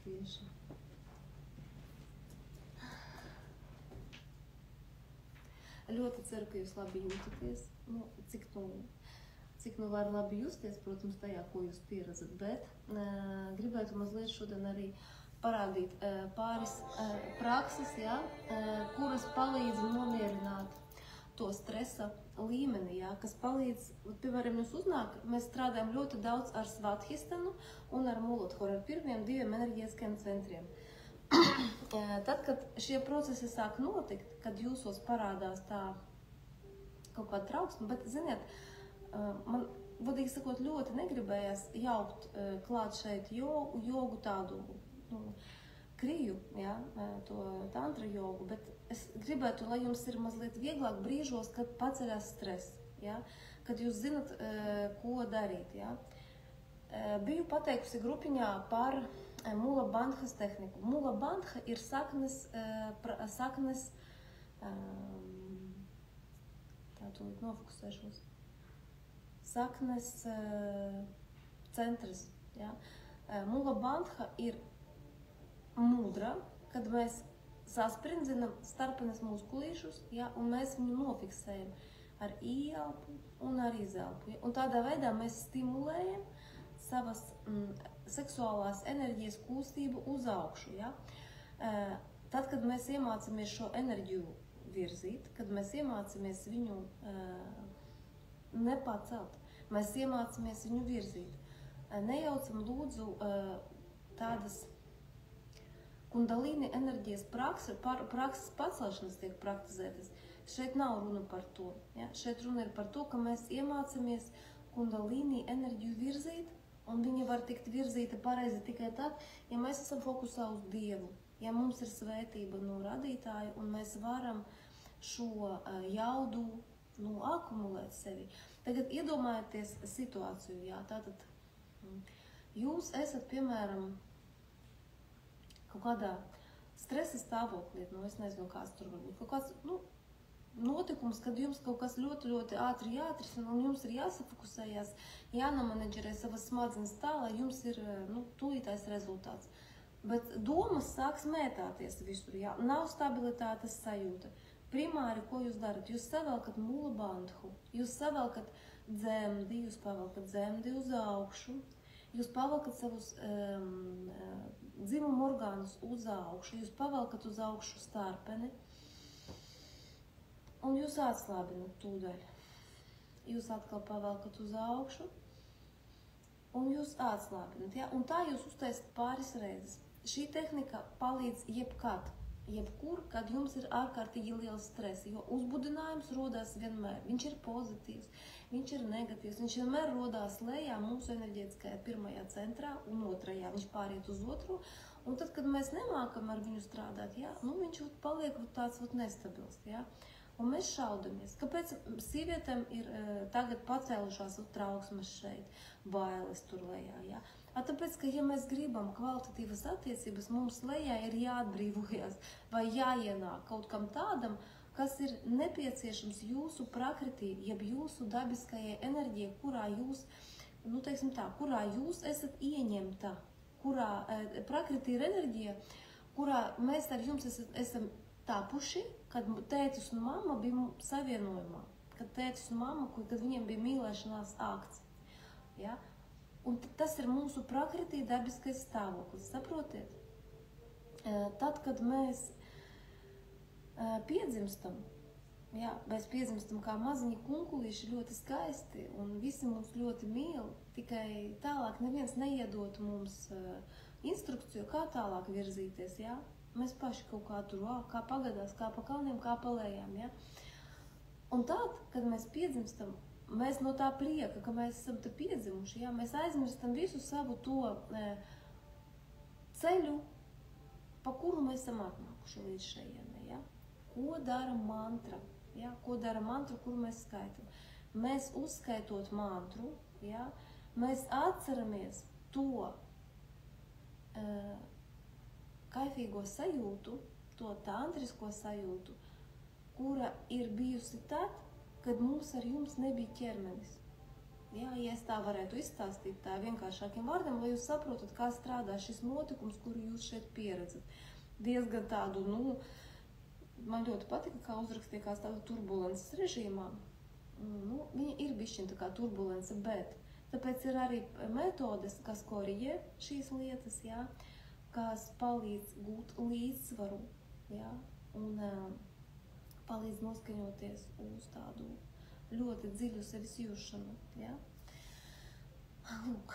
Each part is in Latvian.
tieši. Ļoti ceru, ka jūs labi jūtaties, cik var labi justies, protams, tajā, ko jūs pieredzat, bet gribētu mazliet šodien arī parādīt pāris prakses, ja, kuras palīdz nomierināt to stresa līmeni, ja, kas palīdz, piemēram, jūs uznāk, mēs strādājam ļoti daudz ar Svadhisthanu un ar Muladharu, ar pirmiem diviem enerģiskajiem centriem. Tad, kad šie procesi sāk notikt, kad jūsos parādās tā kaut kāda trauksme, bet, ziniet, man, godīgi sakot, ļoti negribējās jaukt klāt šeit jogu tādu, kriju, ja, to tantra jogu, bet es gribētu, lai jums ir mazliet vieglāk brīžos, kad paceļās stress, ja, kad jūs zinat, ko darīt, ja. Biju pateikusi grupiņā par Mula Bandhas tehniku. Mula Bandha ir saknes tā tūlīt nofokusēšos, saknes centrs, ja. Mula Bandha ir mudra, kad mēs saspringzinam starpenes muskulīšus, ja, un mēs viņu nofiksējam ar ieelpu un ar izelpu. Ja, un tādā veidā mēs stimulējam savas seksuālās enerģijas kūstību uz augšu. Ja? Tad, kad mēs iemācāmies šo enerģiju virzīt, kad mēs iemācāmies viņu nepacelt, mēs iemācāmies viņu virzīt. Nejaucam lūdzu tādas kundalīni enerģijas prakses pacelšanas tiek praktizētas. Šeit nav runa par to. Ja? Šeit runa ir par to, ka mēs iemācāmies kundalīni enerģiju virzīt, un viņa var tikt virzīta pareizi tikai tad, ja mēs esam fokusā uz Dievu, ja mums ir svētība no radītāja, un mēs varam šo jaudu akumulēt sevi. Tagad iedomājieties situāciju, jā, tātad jūs esat, piemēram, kaut kādā stresa stāvoklī, es nezinu, kāds tur var būt, kaut kāds, notikums, kad jums kaut kas ļoti, ļoti ātri jāatrisina, un jums ir jāsafokusējās, jānomenedžerē savas smadzenes tā, lai jums ir tūlītais rezultāts. Bet domas sāks mētāties visur, jā, nav stabilitātes sajūta. Primāri, ko jūs darat? Jūs savelkat Mula Bandhu, jūs savelkat dzemdi, jūs pavelkat dzemdi uz augšu, jūs pavelkat savus dzimumu orgānus uz augšu, jūs pavelkat uz augšu starpeni, un jūs atslābinat tūdaļ. Jūs atkal pavelkat uz augšu, un jūs atslābinat. Ja? Un tā jūs uztaisat pāris reizes. Šī tehnika palīdz jebkur, kad jums ir ārkārtīgi liels stress, jo uzbudinājums rodās vienmēr. Viņš ir pozitīvs, viņš ir negatīvs, viņš vienmēr rodās lejā mūsu enerģētiskajā pirmajā centrā un otrajā. Viņš pāriet uz otru, un tad, kad mēs nemākam ar viņu strādāt, ja? Viņš paliek tāds nestabils. Ja? Un mēs šaudamies. Kāpēc sievietēm ir tagad pacēlušās trauksmes šeit, bailes tur lejā? Ja? Tāpēc, ka ja mēs gribam kvalitatīvas attiecības, mums lejā ir jāatbrīvojas vai jāienāk kaut kam tādam, kas ir nepieciešams jūsu prakritī, jeb jūsu dabiskajai enerģijai, kurā jūs, kurā jūs esat ieņemta, kurā prakritī ir enerģija, kurā mēs ar jums esam tapuši, kad tētis un mamma bija savienojumā, kad tētis un mamma, kad viņiem bija mīlēšanās akts. Ja? Un tas ir mūsu prakritī dabiskais stāvoklis, saprotiet? Tad, kad mēs piedzimstam, ja, mēs piedzimstam kā maziņi kunkulīši ļoti skaisti, un visi mūs ļoti mīl, tikai tālāk neviens neiedot mums instrukciju, kā tālāk virzīties, ja? Mēs paši kaut kā tur, kā pagadās, kā pa kalniem, kā pa lejām, ja? Un tad, kad mēs piedzimstam, mēs no tā prieka, ka mēs esam te piedzimuši, ja? Mēs aizmirstam visu savu to ceļu, pa kuru mēs esam atnākuši līdz šejienei, ja? Ko dara mantra, ja? Ko dara mantra, kuru mēs skaitam? Mēs uzskaitot mantru, ja? Mēs atceramies to kaifīgo sajūtu, to tantrisko sajūtu, kura ir bijusi tad, kad mums ar jums nebija ķermenis. Ja, ja es tā varētu izstāstīt tā vienkāršākiem vārdiem, lai jūs saprotat, kā strādā šis notikums, kuru jūs šeit pieredzat. Diezgan tādu, man ļoti patika, kā uzrakstīja kā tādu turbulences režīmā. Viņa ir bišķiņ tā kā turbulence, bet tāpēc ir arī metodes, kas koriģē šīs lietas, ja, kas palīdz gūt līdzsvaru, ja, un palīdz noskaņoties uz tādu ļoti dziļu sevis jūšanu. Ja? Lūk,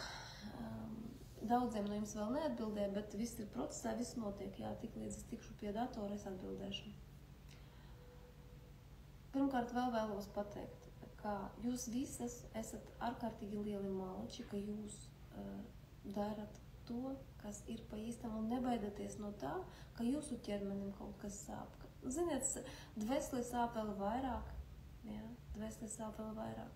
daudziem no jums vēl neatbildēju, bet viss ir procesā, viss notiek. Jā, tik līdz es tikšu pie datora, es atbildēšu. Pirmkārt, vēl vēlos pateikt, ka jūs visas esat ārkārtīgi lieli malči, ka jūs darat to, kas ir pa īstam, un nebaidieties no tā, ka jūsu ķermenim kaut kas sāp. Ziniet, dvēselē sāp vēl vairāk. Ja, dvēselē sāp vēl vairāk.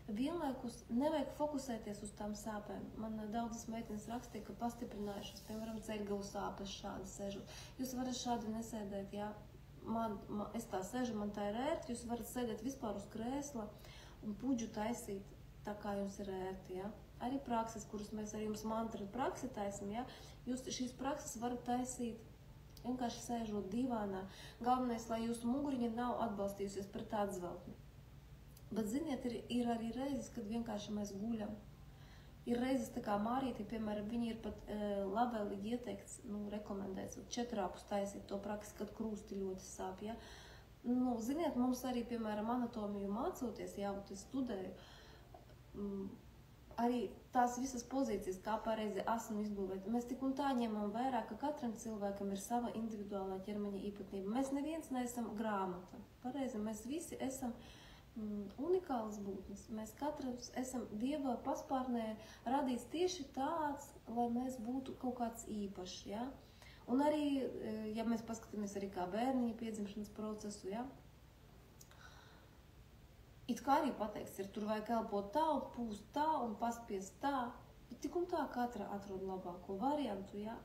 Vienlaikus nevajag fokusēties uz tām sāpēm. Man daudzas meitenes rakstīja, ka pastiprinājušas, piemēram, ceļgalu sāpes šādi sežot. Jūs varat šādi nesēdēt, ja es tā sežu, man tā ir ērti, jūs varat sēdēt vispār uz krēsla un puģu taisīt tā, kā jums ir ērti. Ja? Arī prakses, kuras mēs ar jums mantru praksi taisim, ja? Jūs šīs prakses varat taisīt vienkārši sēžot divānā. Galvenais, lai jūsu muguriņa nav atbalstījusies pret atzveltni. Bet, ziniet, ir arī reizes, kad vienkārši mēs guļam. Ir reizes, tā kā Mārīti, piemēram, viņi ir pat labvēlīgi ieteikts, rekomendēts 4 taisīt to praksi, kad krūsti ļoti sāp. Ja? Ziniet, mums arī, piemēram, anatomiju mācoties, jau es studēju, arī tās visas pozīcijas, kā pareizi asanu izbūvēt. Mēs tik un tā ņemam vērā, ka katram cilvēkam ir sava individuālā ķermeņa īpatnība. Mēs neviens neesam grāmata. Pareizi, mēs visi esam unikālas būtnes. Mēs katrs esam Dieva paspārnē radīts tieši tāds, lai mēs būtu kaut kāds īpašs. Ja? Un arī, ja mēs paskatāmies arī kā bērniņa piedzimšanas procesu, ja? It kā arī pateikts, tur vajag elpot tā, un pūst tā, un paspiest tā. Bet tik un tā katra atrod labāko variantu, ja?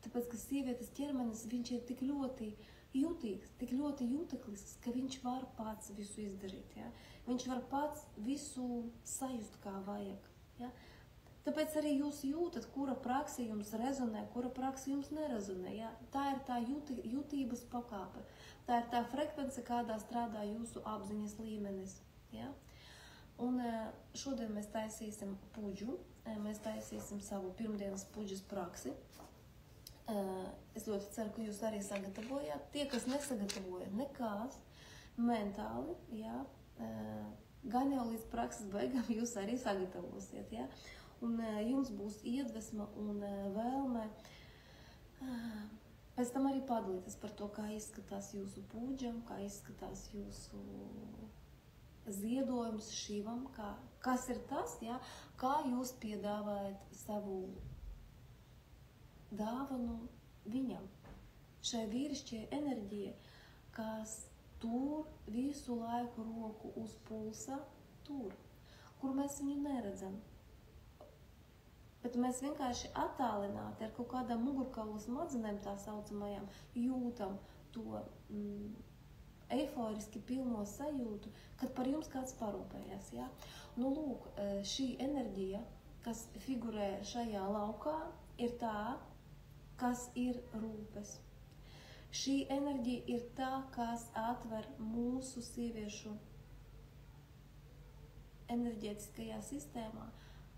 Tāpēc, ka sievietes ķermenis, viņš ir tik ļoti jutīgs, tik ļoti juteklis, ka viņš var pats visu izdarīt, ja? Viņš var pats visu sajust, kā vajag, ja? Tāpēc arī jūs jūtat, kura praksa jums rezonē, kura praksa jums nerezonē, ja? Tā ir tā jutības pakāpe, tā ir tā frekvence, kādā strādā jūsu apziņas līmenis. Ja? Un šodien mēs taisīsim puģu, mēs taisīsim savu pirmdienas puģas praksi. Es ļoti ceru, ka jūs arī sagatavojāt. Tie, kas nesagatavoja nekās, mentāli, ja? Gan jau līdz prakses beigām jūs arī sagatavosiet. Ja? Un jums būs iedvesma un vēlme pēc tam arī padalīties par to, kā izskatās jūsu puģa, kā izskatās jūsu ziedojums šivam, kas ir tas, ja, kā jūs piedāvājat savu dāvanu viņam. Šai vīrišķie enerģija, kas tur visu laiku roku uz pulsa, tur, kur mēs viņu neredzam. Bet mēs vienkārši attālināti ar kaut kādām mugurkaulu smadzenēm tā saucamajām jūtam to eiforiski pilno sajūtu, kad par jums kāds parūpējas. Ja? Lūk, šī enerģija, kas figurē šajā laukā, ir tā, kas ir rūpes. Šī enerģija ir tā, kas atver mūsu sieviešu enerģētiskajā sistēmā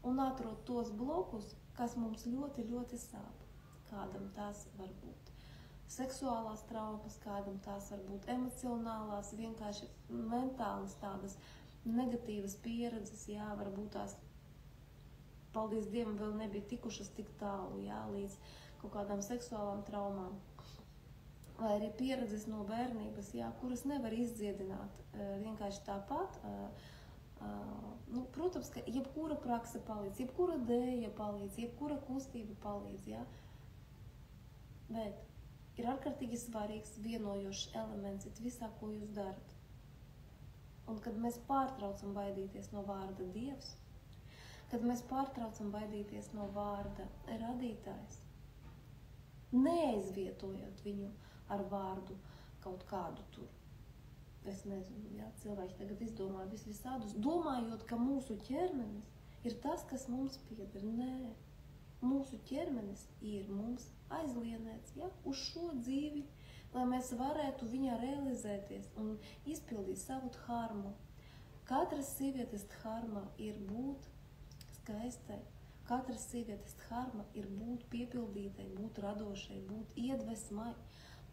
un atrod tos blokus, kas mums ļoti, ļoti sāp. Kādam tās var būt seksuālās traumas, kādam tās var būt emocionālās, vienkārši mentālas tādas negatīvas pieredzes, jā, varbūt tās, paldies Dievam, vēl nebija tikušas tik tālu, jā, līdz kaut kādām seksuālām traumām. Vai arī pieredzes no bērnības, jā, kuras nevar izdziedināt vienkārši tāpat. Protams, ka jebkura prakse palīdz, jebkura dēja palīdz, jebkura kustība palīdz, jā. Bet ir ārkārtīgi svarīgs vienojošs elements visā, ko jūs darat. Un kad mēs pārtraucam baidīties no vārda Dievs, kad mēs pārtraucam baidīties no vārda radītājs, neaizvietojot viņu ar vārdu kaut kādu tur Es nezinu, jā, cilvēki tagad izdomā visādus, domājot, ka mūsu ķermenis ir tas, kas mums pieder. Nē, mūsu ķermenis ir mums aizlienēts, ja, uz šo dzīvi, lai mēs varētu viņā realizēties un izpildīt savu dharmu. Katras sievietes dharma ir būt skaistai, katras sievietes dharma ir būt piepildītai, būt radošai, būt iedvesmai,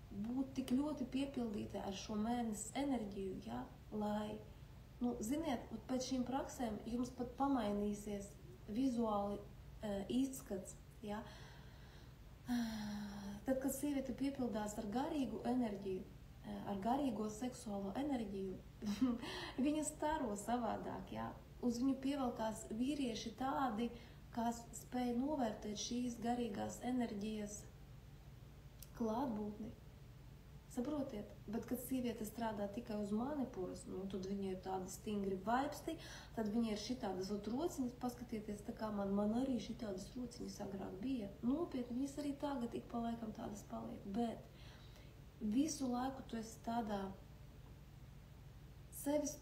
būt tik ļoti piepildītai ar šo mēnesis enerģiju, ja, lai, ziniet, pēc šīm praksēm jums pat pamainīsies vizuāli izskats, ja. Tad, kad sieviete piepildās ar garīgu enerģiju, ar garīgo seksuālo enerģiju, viņa staro savādāk, ja. Uz viņu pievelkās vīrieši tādi, kas spēj novērtēt šīs garīgās enerģijas klātbūtni. Saprotiet, bet kad sieviete strādā tikai uz manipūras, tad viņa ir tādi stingri vaipsti, tad viņa ir šitādas rociņas, paskatieties, tā kā man arī šitādas rociņas agrāk bija. Nopietni, viņas arī tagad ik pa laikam tādas paliek, bet visu laiku tu esi tādā sevis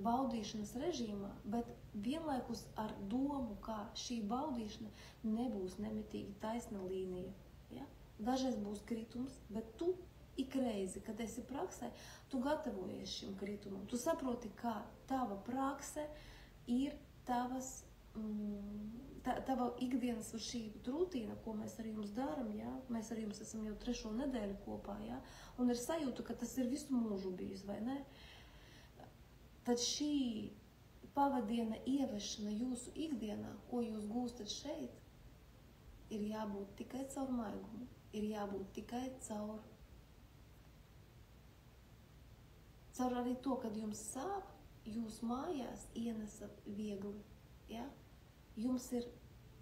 baudīšanas režīmā, bet vienlaikus ar domu, kā šī baudīšana nebūs nemitīgi taisna līnija. Ja? Dažreiz būs kritums, bet tu ik reizi, kad esi praksē, tu gatavojies šim kritumam. Tu saproti, ka tava prakse ir tava ikdienas šī rutīna, ko mēs ar jums daram, ja? Mēs ar jums esam jau 3. nedēļu kopā, ja? Un ir sajūta, ka tas ir visu mūžu bijis, vai ne? Tad šī pavadiena ievešana jūsu ikdienā, ko jūs gūstat šeit, ir jābūt tikai caur maigumu, ir jābūt tikai caur arī to, kad jums sāp, jūs mājās ienesat viegli, ja? Jums ir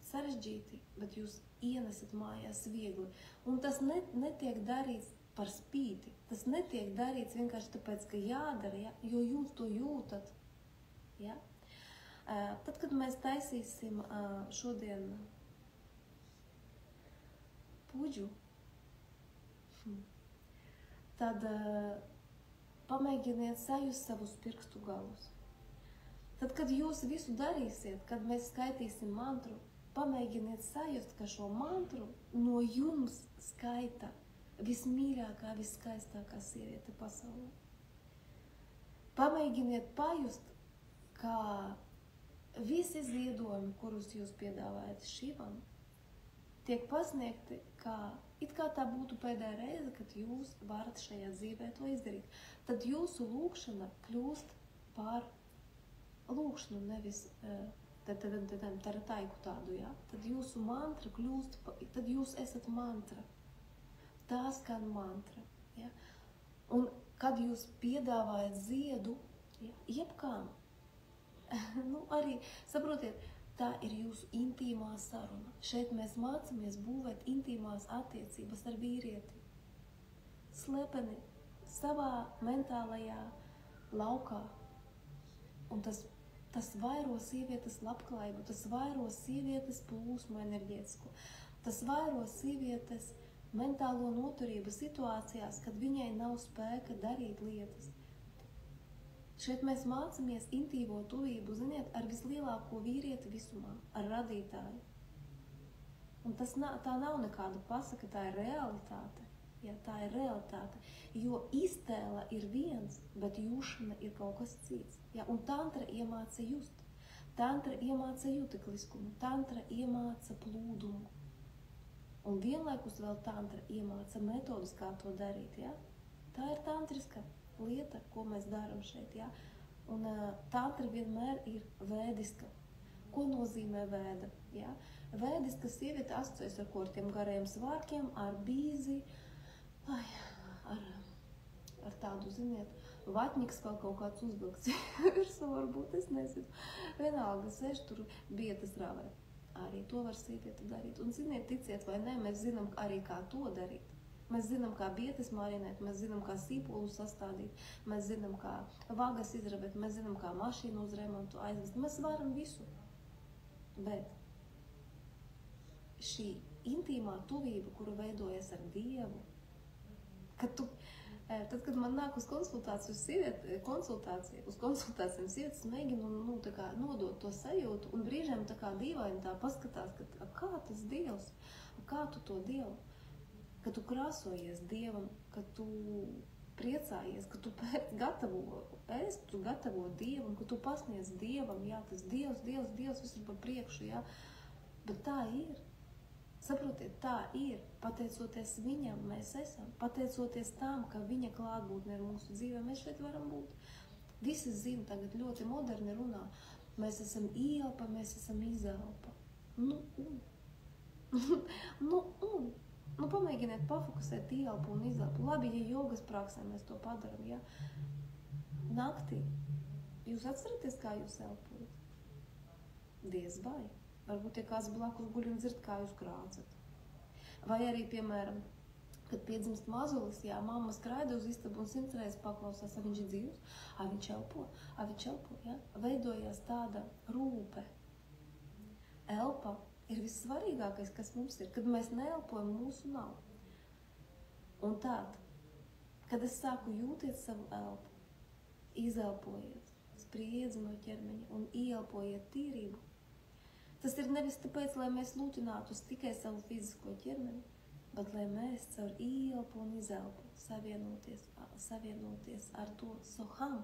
sarežģīti, bet jūs ienesat mājās viegli. Un tas netiek darīts par spīti, tas netiek darīts vienkārši tāpēc, ka jādara, ja? Jo jūs to jūtat. Ja? Tad, kad mēs taisīsim šodien puģu, tad pamēģiniet sajust savus pirkstu galus. Tad, kad jūs visu darīsiet, kad mēs skaitīsim mantru, pamēģiniet sajust, ka šo mantru no jums skaita vismīļākā, viskaistākā sieviete pasaulē. Pamēģiniet pajust, ka visi ziedojumi, kurus jūs piedāvājat Šivam, tiek pasniegti, it kā tā būtu pēdējā reize, kad jūs varat šajā dzīvē to izdarīt. Tad jūsu lūkšana kļūst par lūkšanu, nevis tarataiku tādu, ja? Tad jūsu mantra kļūst, tad jūs esat mantra. Tā skan mantra, ja? Un kad jūs piedāvājat ziedu, ja, jebkām, arī, saprotiet, tā ir jūsu intīmā saruna. Šeit mēs mācāmies būvēt intīmās attiecības ar vīrieti. Slepeni, savā mentālajā laukā. Un tas vairo sievietes labklājību, tas vairo sievietes plūsmu enerģētisku. Tas vairo sievietes mentālo noturību situācijās, kad viņai nav spēka darīt lietas. Šeit mēs mācāmies intīvo tuvību, ziniet, ar vislielāko vīrieti visumā, ar radītāju. Un tā nav nekāda pasaka, tā ir realitāte. Ja, tā ir realitāte, jo iztēle ir viens, bet jūšana ir kaut kas cits. Ja, un tantra iemāca just. Tantra iemāca jutekliskumu, tantra iemāca plūdumu. Un vienlaikus vēl tantra iemāca metodus, kā to darīt. Ja? Tā ir tantriska lieta, ko mēs darām šeit, ja? Un tantra vienmēr ir vēdiska. Ko nozīmē vēda? Ja? Vēdiska sieviete asociēs ar tiem gariem svārkiem, ar bīzi, ar tādu, ziniet, vatņiks vēl kaut kāds uzvilks virsū varbūt, es nezinu. Vienalga, sēž tur bietas rāvē. Arī to var sieviete darīt. Un, ziniet, ticiet vai nē, mēs zinām arī, kā to darīt. Mēs zinām, kā bietes marinēt, mēs zinām, kā sīpolu sastādīt, mēs zinām, kā vagas izrabēt, mēs zinām, kā mašīnu uz remontu aizvest. Mēs varam visu. Bet šī intīmā tuvība, kuru veidojas ar Dievu, kad tu Tad, kad man nāk uz konsultācijām sievietes mēģinu tā kā nodot to sajūtu, un brīžiem tā kā dīvaini tā paskatās, ka kā tas Dievs, kā tu to Dievu, ka tu krāsojies Dievam, ka tu priecājies, ka tu gatavo ēst, tu gatavo Dievu, un ka tu pasniedz Dievam, jā, tas Dievs visur pa priekšu, jā, bet tā ir. Saprotiet, tā ir. Pateicoties viņam, mēs esam. Pateicoties tam, ka viņa klātbūtne ir mūsu dzīvē, mēs šeit varam būt. Visi zina, tagad ļoti moderni runā. Mēs esam ielpa, mēs esam izelpa. Pamēģiniet pafokusēt ielpu un izelpu. Labi, ja jogas praksē mēs to padaram, ja? Naktī. Jūs atceraties, kā jūs elpojat? Diez vai. Varbūt, ja kāds blakus guļ un dzird, kā jūs krācat. Vai arī, piemēram, kad piedzimst mazulis, jā, mamma skraida uz istabu un 100 reizes paklausās, vai viņš ir dzīvs, vai viņš elpo, jā. Veidojās tāda rūpe. Elpa ir vissvarīgākais, kas mums ir. Kad mēs neelpojam, mūsu nav. Un tad, kad es sāku jūtiet savu elpu, izelpojiet spriedzi no ķermeņa un ielpojiet tīrību, tas ir nevis tāpēc, lai mēs lūtinātu tikai savu fizisko ķermeni, bet lai mēs caur ielpu un izelpu savienoties ar to soham,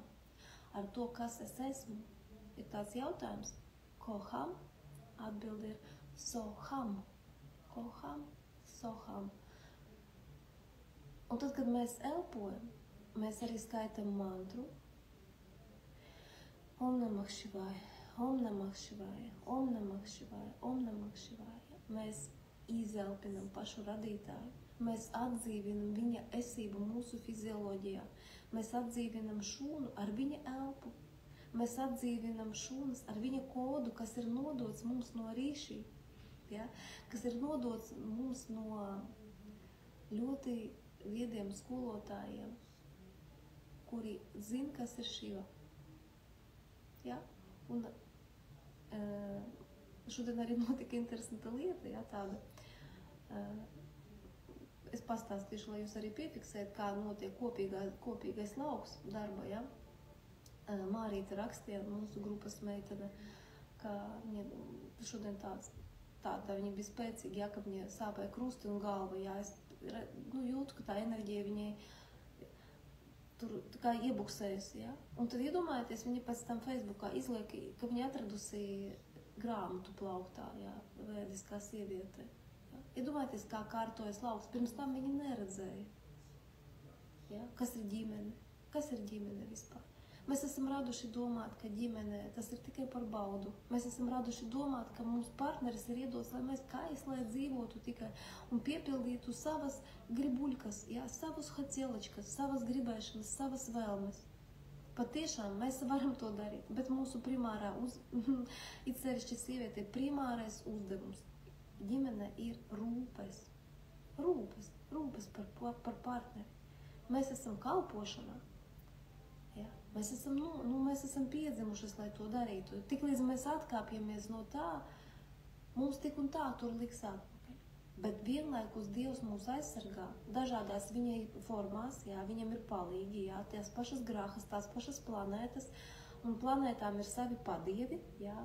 ar to, kas es esmu. Ir tāds jautājums, koham, atbildi ir soham, koham, soham. Un tad, kad mēs elpojam, mēs arī skaitam mantru. Om Namah Shivaya. Om Namah Shivaya, Om Namah Shivaya, Om Namah Shivaya. Mēs izelpinam pašu radītāju. Mēs atdzīvinam viņa esību mūsu fizioloģijā. Mēs atdzīvinam šūnu ar viņa elpu. Mēs atdzīvinam šūnas ar viņa kodu, kas ir nodots mums no rīšī. Ja? Kas ir nodots mums no ļoti viediem skolotājiem, kuri zina, kas ir Šiva. Ja? Un šodien arī notika interesanta lieta, ja, tāda. Es pastāstīšu, lai jūs arī piefiksētu, kā notiek kopīgais lauks darba, ja. Mārīte rakstīja, mūsu grupas meitene, ka viņa šodien tāda viņa bija spēcīga, ja, ka viņa sāpēja krusti un galva, ja. Es jūtu, ka tā enerģija viņai tur tā kā iebuksējusi, ja? Un tad iedomājieties, viņa pēc tam Facebookā izliek, ka viņa atradusi grāmatu plauktā, ja? Vēdiskā sieviete. Ja? Iedomājieties, kā kārtojas lauks, pirms tam viņa neredzēja. Ja? Kas ir ģimene? Kas ir ģimene vispār? Mēs esam raduši domāt, ka ģimene tas ir tikai par baudu. Mēs esam raduši domāt, ka mums partneris ir iedos, lai mēs kaislē dzīvotu tikai un piepildītu savas gribuļkas, ja, savas hatielačkas, savas gribēšanas, savas vēlmes. Patiešām mēs varam to darīt, bet mūsu primārā, it sevišķi sieviete, primārais uzdevums ģimene ir rūpes. Rūpes par partneri. Mēs esam kalpošanā. Ja? Mēs esam piedzimušas, lai to darītu. Tiklīdz mēs atkāpjamies no tā, mums tik un tā tur liks atpakaļ. Bet vienlaikus Dievs mūs aizsargā dažādās viņa formās, jā, viņam ir palīgi, jā, tās pašas grahas, tās pašas planētas, un planētām ir savi padievi, jā,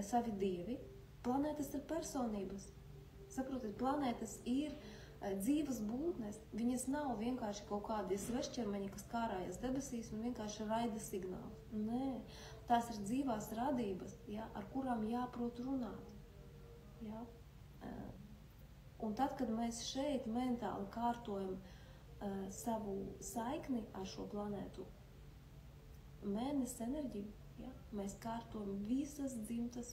savi dievi. Planētas ir personības. Saprotiet, planētas ir dzīvas būtnes, viņas nav vienkārši kaut kādi svešķermeņi, kas kārājas debesīs un vienkārši raida signālus. Nē, tās ir dzīvās radības, ja, ar kurām jāprot runāt. Ja. Un tad, kad mēs šeit mentāli kārtojam savu saikni ar šo planētu, mēnesi enerģiju, ja, mēs kārtojam visas dzimtas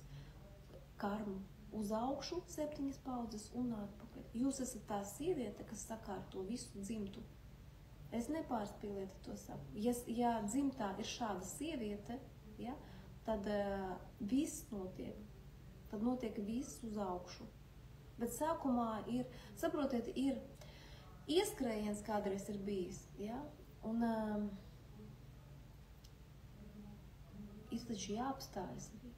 karmu. Uz augšu 7 paudzes un atpakaļ. Jūs esat tā sieviete, kas sakārto visu dzimtu. Es nepārspīlēti to saku. Ja dzimtā ir šāda sieviete, ja, tad viss notiek. Tad notiek viss uz augšu. Bet sākumā ir, saprotiet, ir ieskrējiens kādreiz ir bijis. Ja, un ir taču jāapstājas arī.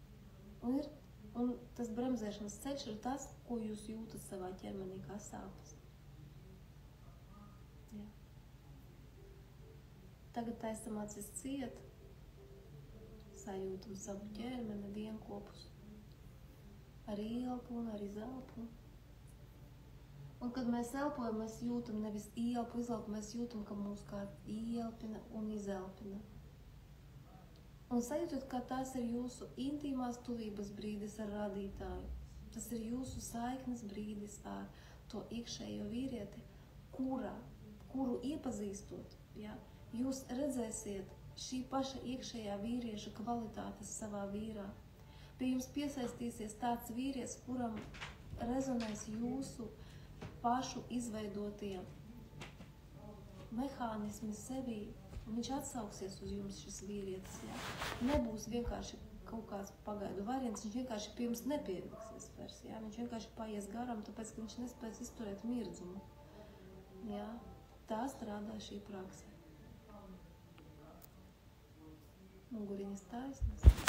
Un tas bremzēšanas ceļš ir tas, ko jūs jūtat savā ķermenī kā sāpes. Ja. Tagad taisam acis ciet, sajūtam savu ķermeni vienkopus ar ielpu un ar izelpu. Un, kad mēs elpojam, mēs jūtam nevis ielpu, izelpu, mēs jūtam, ka mūsu kāds ielpina un izelpina. Un sajūtat, ka tas ir jūsu intīmās tuvības brīdis ar radītāju. Tas ir jūsu saiknes brīdis ar to iekšējo vīrieti, kuru iepazīstot, ja, jūs redzēsiet šī paša iekšējā vīrieša kvalitātes savā vīrā. Pie jums piesaistīsies tāds vīries, kuram rezonēs jūsu pašu izveidotie mehānismi sevī, un viņš atsauksies uz jums, šis vīrietis. Ja? Nebūs vienkārši kaut kāds pagaidu variants, viņš vienkārši pie jums nepievilksies vairs. Ja? Viņš vienkārši paies garām, tāpēc, ka viņš nespēs izturēt mirdzumu. Ja? Tā strādā šī prakse. Muguriņas taisnas.